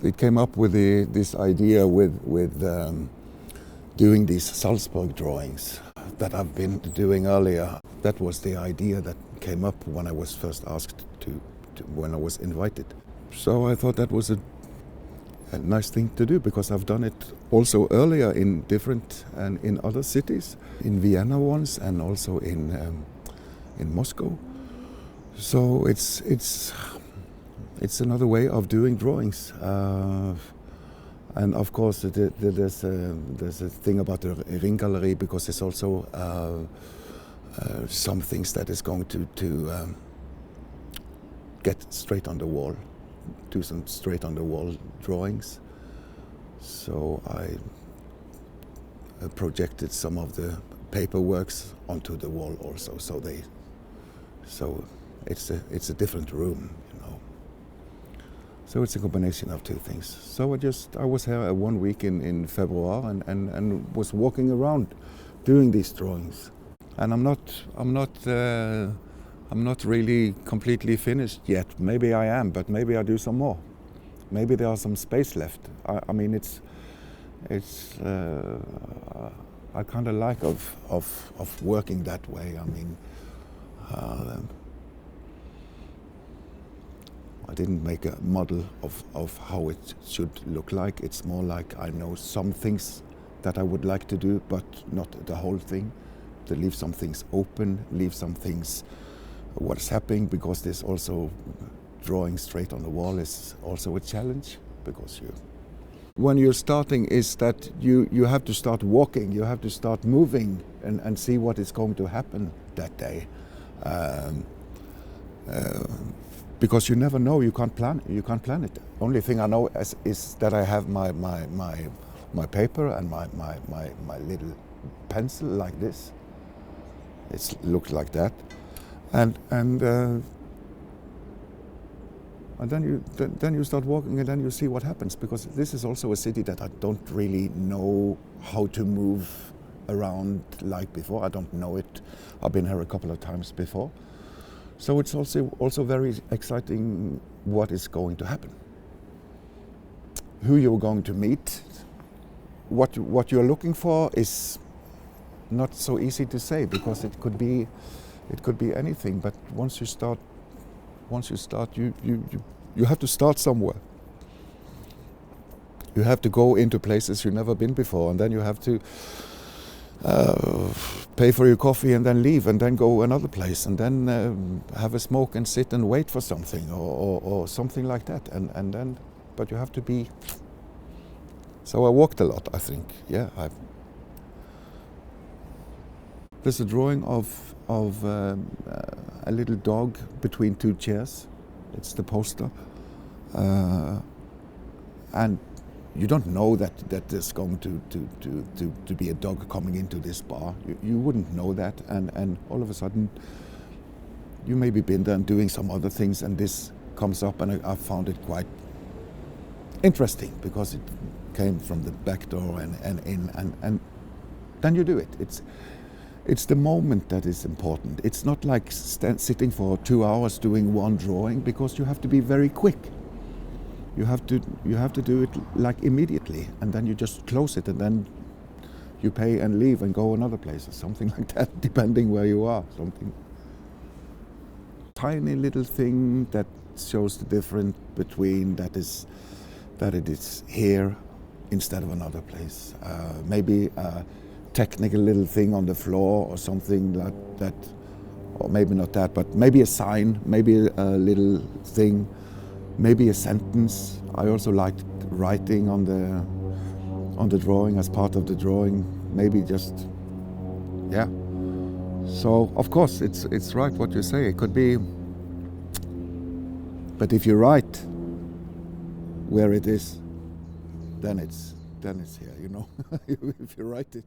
it came up with this idea with doing these Salzburg drawings that I've been doing earlier. That was the idea that came up when I was first asked when I was invited. So I thought that was a nice thing to do, because I've done it also earlier in different and in other cities, in Vienna once and also in Moscow. So it's another way of doing drawings, and of course there's a thing about the Ringgallery, because it's also some things that is going to get straight on the wall. Do some straight on the wall drawings. So I projected some of the paperworks onto the wall also. So it's a different room, you know. So it's a combination of two things. So I was here 1 week in February and was walking around doing these drawings. And I'm not really completely finished yet. Maybe I am, but maybe I do some more. Maybe there are some space left. I mean, I kind of like of working that way. I mean, I didn't make a model of how it should look like. It's more like I know some things that I would like to do, but not the whole thing. To leave some things open, leave some things what's happening, because there's also drawing straight on the wall is also a challenge, because when you're starting is that you have to start walking, you have to start moving and see what is going to happen that day, because you never know, you can't plan it. Only thing I know is that I have my paper and my little pencil like this. It looks like that. And then you start walking, and then you see what happens, because this is also a city that I don't really know how to move around like before. I don't know it. I've been here a couple of times before, so it's also very exciting what is going to happen, who you're going to meet, what you're looking for is not so easy to say, because it could be anything. But once you start, you have to start somewhere. You have to go into places you've never been before, and then you have to pay for your coffee and then leave, and then go another place, and then have a smoke and sit and wait for something or something like that. And then, but you have to be. So I walked a lot, I think. Yeah. There's a drawing of a little dog between two chairs. It's the poster, and you don't know that there's going to be a dog coming into this bar. You wouldn't know that, and all of a sudden, you maybe been there and doing some other things, and this comes up, and I found it quite interesting, because it came from the back door and in, and then you do it. It's the moment that is important. It's not like sitting for 2 hours doing one drawing, because you have to be very quick. You have to do it like immediately, and then you just close it, and then you pay and leave and go another place or something like that, depending where you are. Something tiny little thing that shows the difference between that it is here instead of another place. Maybe technical little thing on the floor or something like that, or maybe not that, but maybe a sign, maybe a little thing, maybe a sentence. I also liked writing on the drawing as part of the drawing, maybe just, yeah. So of course it's right what you say, it could be, but if you write where it is, then it's here, you know, if you write it.